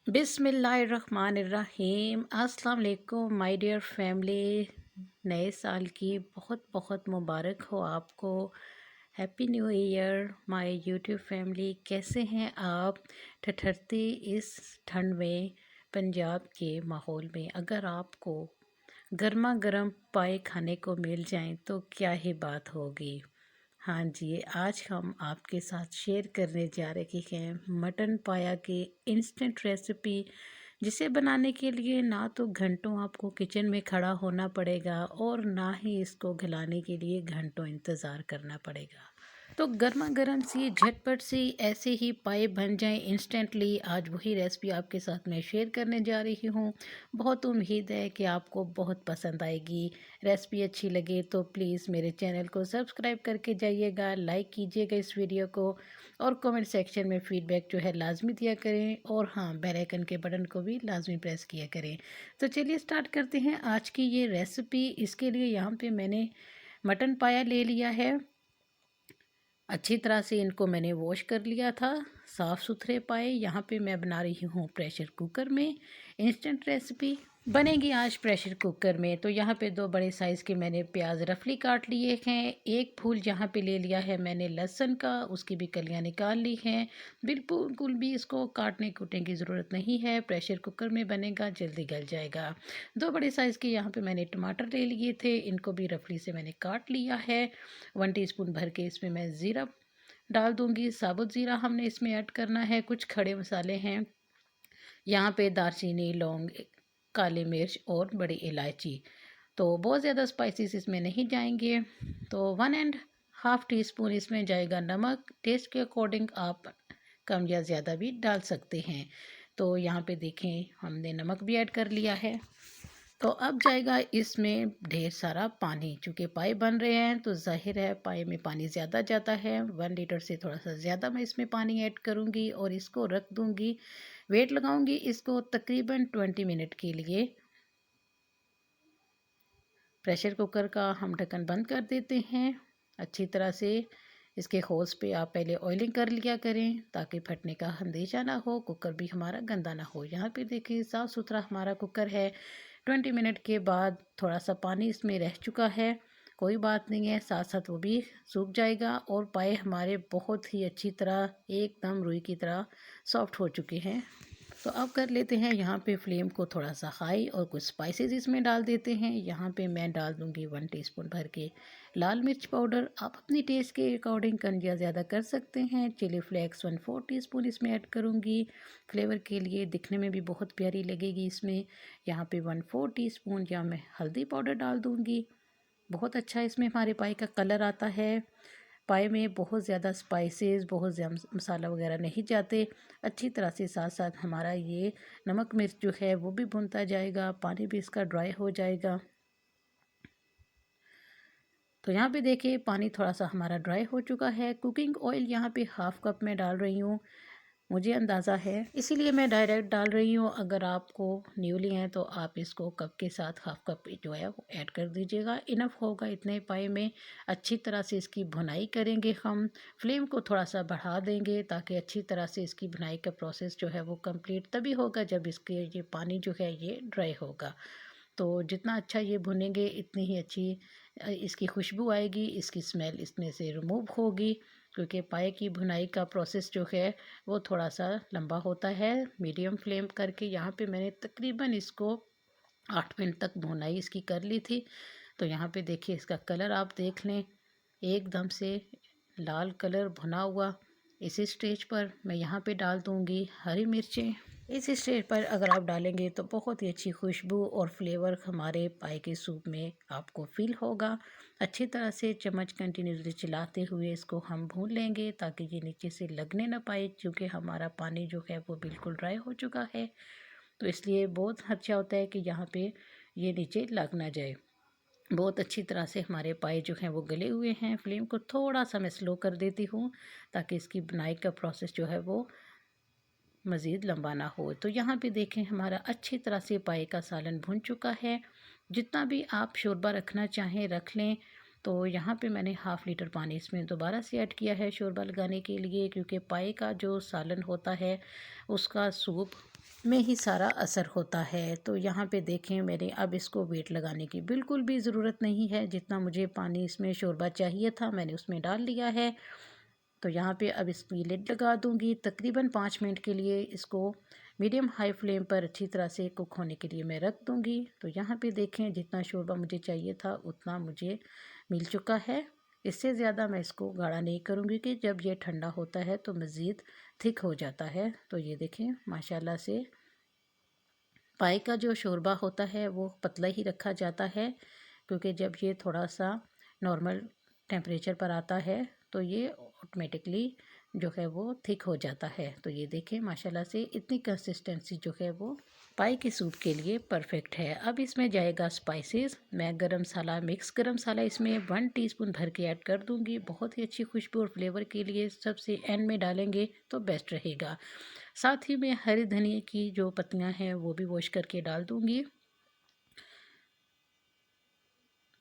बिस्मिल्लाहिर्रहमानिर्रहीम। अस्सलाम वालेकुम माय डियर फैमिली। नए साल की बहुत बहुत मुबारक हो आपको। Happy new year my YouTube family. कैसे हैं आप ठठरती इस ठंड में पंजाब के माहौल में? अगर आपको गर्मा गर्म पाए खाने को मिल जाएं तो क्या ही बात होगी। हाँ जी, आज हम आपके साथ शेयर करने जा रहे हैं मटन पाया की इंस्टेंट रेसिपी, जिसे बनाने के लिए ना तो घंटों आपको किचन में खड़ा होना पड़ेगा और ना ही इसको खिलाने के लिए घंटों इंतज़ार करना पड़ेगा। तो गर्मा गर्म सी झटपट सी ऐसे ही पाए बन जाएं इंस्टेंटली। आज वही रेसिपी आपके साथ मैं शेयर करने जा रही हूँ। बहुत उम्मीद है कि आपको बहुत पसंद आएगी। रेसिपी अच्छी लगे तो प्लीज़ मेरे चैनल को सब्सक्राइब करके जाइएगा, लाइक कीजिएगा इस वीडियो को और कमेंट सेक्शन में फ़ीडबैक जो है लाजमी दिया करें। और हाँ, बेल आइकन के बटन को भी लाजमी प्रेस किया करें। तो चलिए स्टार्ट करते हैं आज की ये रेसिपी। इसके लिए यहाँ पे मैंने मटन पाया ले लिया है। अच्छी तरह से इनको मैंने वॉश कर लिया था। साफ़ सुथरे पाए यहाँ पे मैं बना रही हूँ प्रेशर कुकर में। इंस्टेंट रेसिपी बनेगी आज प्रेशर कुकर में। तो यहाँ पे 2 बड़े साइज़ के मैंने प्याज रफली काट लिए हैं। एक फूल यहाँ पे ले लिया है मैंने लहसुन का, उसकी भी कलियाँ निकाल ली हैं। बिल्कुल भी इसको काटने कूटने की ज़रूरत नहीं है, प्रेशर कुकर में बनेगा, जल्दी गल जाएगा। 2 बड़े साइज़ के यहाँ पे मैंने टमाटर ले लिए थे, इनको भी रफली से मैंने काट लिया है। 1 टीस्पून भर के इसमें मैं ज़ीरा डाल दूंगी। साबुत ज़ीरा हमने इसमें ऐड करना है। कुछ खड़े मसाले हैं यहाँ पे, दालचीनी, लौंग, काली मिर्च और बड़ी इलायची। तो बहुत ज़्यादा स्पाइसेस इसमें नहीं जाएंगे। तो 1.5 टीस्पून इसमें जाएगा नमक। टेस्ट के अकॉर्डिंग आप कम या ज़्यादा भी डाल सकते हैं। तो यहाँ पे देखें हमने नमक भी ऐड कर लिया है। तो अब जाएगा इसमें ढेर सारा पानी। चूँकि पाए बन रहे हैं तो ज़ाहिर है पाए में पानी ज़्यादा जाता है। 1 लीटर से थोड़ा सा ज़्यादा मैं इसमें पानी ऐड करूँगी और इसको रख दूँगी। वेट लगाऊँगी इसको तकरीबन 20 मिनट के लिए। प्रेशर कुकर का हम ढक्कन बंद कर देते हैं। अच्छी तरह से इसके होल्स पे आप पहले ऑयलिंग कर लिया करें ताकि फटने का अंदेशा ना हो, कुकर भी हमारा गंदा ना हो। यहाँ पे देखिए साफ़ सुथरा हमारा कुकर है। 20 मिनट के बाद थोड़ा सा पानी इसमें रह चुका है, कोई बात नहीं है, साथ साथ वो भी सूख जाएगा और पाए हमारे बहुत ही अच्छी तरह एकदम रुई की तरह सॉफ्ट हो चुके हैं। तो अब कर लेते हैं यहाँ पे फ्लेम को थोड़ा सा हाई और कुछ स्पाइसेस इसमें डाल देते हैं। यहाँ पे मैं डाल दूँगी 1 टीस्पून भर के लाल मिर्च पाउडर। आप अपनी टेस्ट के अकॉर्डिंग कम या ज़्यादा कर सकते हैं। चिली फ्लेक्स 1/4 टीस्पून इसमें ऐड करूँगी फ्लेवर के लिए, दिखने में भी बहुत प्यारी लगेगी इसमें। यहाँ पे 1/4 टीस्पून या मैं हल्दी पाउडर डाल दूँगी। बहुत अच्छा इसमें हमारे पाए का कलर आता है। पाए में बहुत ज़्यादा स्पाइसेस, बहुत ज़्यादा मसाला वगैरह नहीं जाते। अच्छी तरह से साथ साथ हमारा ये नमक मिर्च जो है वो भी भुनता जाएगा, पानी भी इसका ड्राई हो जाएगा। तो यहाँ पे देखिए पानी थोड़ा सा हमारा ड्राई हो चुका है। कुकिंग ऑयल यहाँ पे 1/2 कप मैं डाल रही हूँ, मुझे अंदाज़ा है इसीलिए मैं डायरेक्ट डाल रही हूँ। अगर आपको न्यूली हैं तो आप इसको कप के साथ 1/2 कप जो है वो ऐड कर दीजिएगा, इनफ होगा इतने पाए में। अच्छी तरह से इसकी भुनाई करेंगे हम। फ्लेम को थोड़ा सा बढ़ा देंगे ताकि अच्छी तरह से इसकी भुनाई का प्रोसेस जो है वो कंप्लीट तभी होगा जब इसके ये पानी जो है ये ड्राई होगा। तो जितना अच्छा ये भुनेंगे इतनी ही अच्छी इसकी खुशबू आएगी, इसकी स्मेल इसमें से रिमूव होगी। क्योंकि पाए की भुनाई का प्रोसेस जो है वो थोड़ा सा लंबा होता है। मीडियम फ्लेम करके यहाँ पे मैंने तकरीबन इसको 8 मिनट तक भुनाई इसकी कर ली थी। तो यहाँ पे देखिए इसका कलर आप देख लें, एकदम से लाल कलर भुना हुआ। इसी स्टेज पर मैं यहाँ पे डाल दूँगी हरी मिर्चें। इस स्टेज पर अगर आप डालेंगे तो बहुत ही अच्छी खुशबू और फ्लेवर हमारे पाए के सूप में आपको फील होगा। अच्छी तरह से चम्मच कंटिन्यूसली चलाते हुए इसको हम भून लेंगे ताकि ये नीचे से लगने ना पाए, क्योंकि हमारा पानी जो है वो बिल्कुल ड्राई हो चुका है। तो इसलिए बहुत अच्छा होता है कि यहाँ पे ये नीचे लग ना जाए। बहुत अच्छी तरह से हमारे पाए जो हैं वो गले हुए हैं। फ्लेम को थोड़ा सा मैं स्लो कर देती हूँ ताकि इसकी बुनाई का प्रोसेस जो है वो मज़ीद लंबा ना हो। तो यहाँ पे देखें हमारा अच्छी तरह से पाए का सालन भुन चुका है। जितना भी आप शोरबा रखना चाहें रख लें। तो यहाँ पे मैंने 1/2 लीटर पानी इसमें दोबारा से ऐड किया है शोरबा लगाने के लिए, क्योंकि पाए का जो सालन होता है उसका सूप में ही सारा असर होता है। तो यहाँ पे देखें मैंने अब इसको वेट लगाने की बिल्कुल भी ज़रूरत नहीं है। जितना मुझे पानी इसमें शोरबा चाहिए था मैंने उसमें डाल लिया है। तो यहाँ पे अब इसकी लिड लगा दूँगी। तकरीबन 5 मिनट के लिए इसको मीडियम हाई फ्लेम पर अच्छी तरह से कुक होने के लिए मैं रख दूँगी। तो यहाँ पे देखें जितना शोरबा मुझे चाहिए था उतना मुझे मिल चुका है। इससे ज़्यादा मैं इसको गाढ़ा नहीं करूँगी कि जब ये ठंडा होता है तो मज़ीद थिक हो जाता है। तो ये देखें माशाल्लाह से पाई का जो शोरबा होता है वो पतला ही रखा जाता है, क्योंकि जब ये थोड़ा सा नॉर्मल टेम्परेचर पर आता है तो ये ऑटोमेटिकली जो है वो थिक हो जाता है। तो ये देखें माशाल्लाह से इतनी कंसिस्टेंसी जो है वो पाई के सूप के लिए परफेक्ट है। अब इसमें जाएगा स्पाइसेस। मैं गरम मसाला मिक्स गरम मसाला इसमें 1 टीस्पून भर के ऐड कर दूंगी। बहुत ही अच्छी खुशबू और फ्लेवर के लिए सबसे एंड में डालेंगे तो बेस्ट रहेगा। साथ ही मैं हरी धनिया की जो पत्तियां हैं वो भी वॉश करके डाल दूंगी।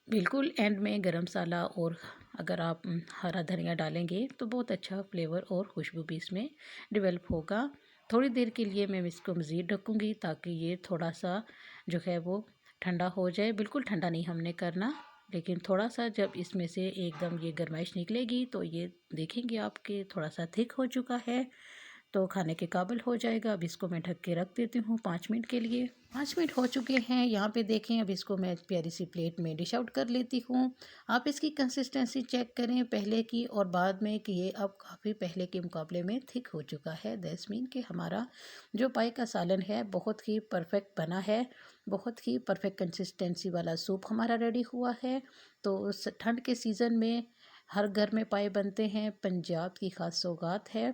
बिल्कुल एंड में गरम मसाला और अगर आप हरा धनिया डालेंगे तो बहुत अच्छा फ्लेवर और खुशबू भी इसमें डेवलप होगा। थोड़ी देर के लिए मैं इसको मज़ीद ढकूँगी ताकि ये थोड़ा सा जो है वो ठंडा हो जाए। बिल्कुल ठंडा नहीं हमने करना, लेकिन थोड़ा सा जब इसमें से एकदम ये गर्माइश निकलेगी तो ये देखेंगे आपके थोड़ा सा थिक हो चुका है, तो खाने के काबिल हो जाएगा। अब इसको मैं ढक के रख देती हूँ 5 मिनट के लिए। 5 मिनट हो चुके हैं। यहाँ पे देखें अब इसको मैं प्यारी सी प्लेट में डिश आउट कर लेती हूँ। आप इसकी कंसिस्टेंसी चेक करें पहले की और बाद में कि ये अब काफ़ी पहले के मुकाबले में थिक हो चुका है। दैट्स मीन कि हमारा जो पाई का सालन है बहुत ही परफेक्ट बना है। बहुत ही परफेक्ट कंसिस्टेंसी वाला सूप हमारा रेडी हुआ है। तो ठंड के सीज़न में हर घर में पाए बनते हैं, पंजाब की ख़ास सौगात है।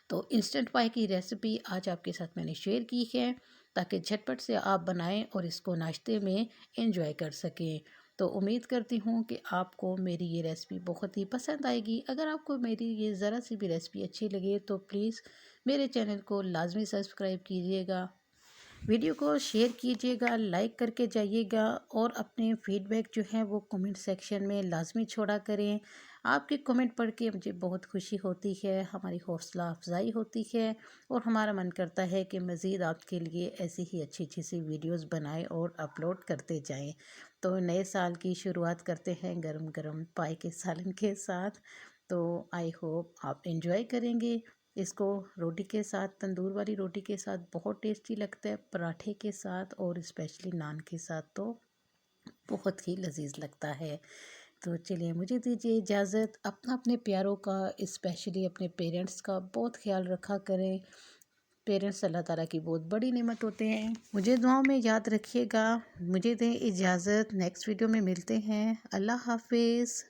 तो इंस्टेंट पाई की रेसिपी आज आपके साथ मैंने शेयर की है ताकि झटपट से आप बनाएं और इसको नाश्ते में एंजॉय कर सकें। तो उम्मीद करती हूँ कि आपको मेरी ये रेसिपी बहुत ही पसंद आएगी। अगर आपको मेरी ये ज़रा सी भी रेसिपी अच्छी लगे तो प्लीज़ मेरे चैनल को लाजमी सब्सक्राइब कीजिएगा, वीडियो को शेयर कीजिएगा, लाइक करके जाइएगा और अपने फीडबैक जो है वो कमेंट सेक्शन में लाजमी छोड़ा करें। आपके कमेंट पढ़ के मुझे बहुत खुशी होती है, हमारी हौसला अफजाई होती है और हमारा मन करता है कि मज़ीद आपके लिए ऐसी ही अच्छी अच्छी सी वीडियोस बनाएं और अपलोड करते जाएं। तो नए साल की शुरुआत करते हैं गरम गरम पाई के सालन के साथ। तो आई होप आप एंजॉय करेंगे इसको। रोटी के साथ, तंदूर वाली रोटी के साथ बहुत टेस्टी लगता है, पराठे के साथ और स्पेशली नान के साथ तो बहुत ही लजीज लगता है। तो चलिए मुझे दीजिए इजाज़त। अपना अपने प्यारों का, स्पेशली अपने पेरेंट्स का बहुत ख्याल रखा करें। पेरेंट्स अल्लाह ताला की बहुत बड़ी नेमत होते हैं। मुझे दुआओं में याद रखिएगा। मुझे दें इजाज़त, नेक्स्ट वीडियो में मिलते हैं। अल्लाह हाफिज़।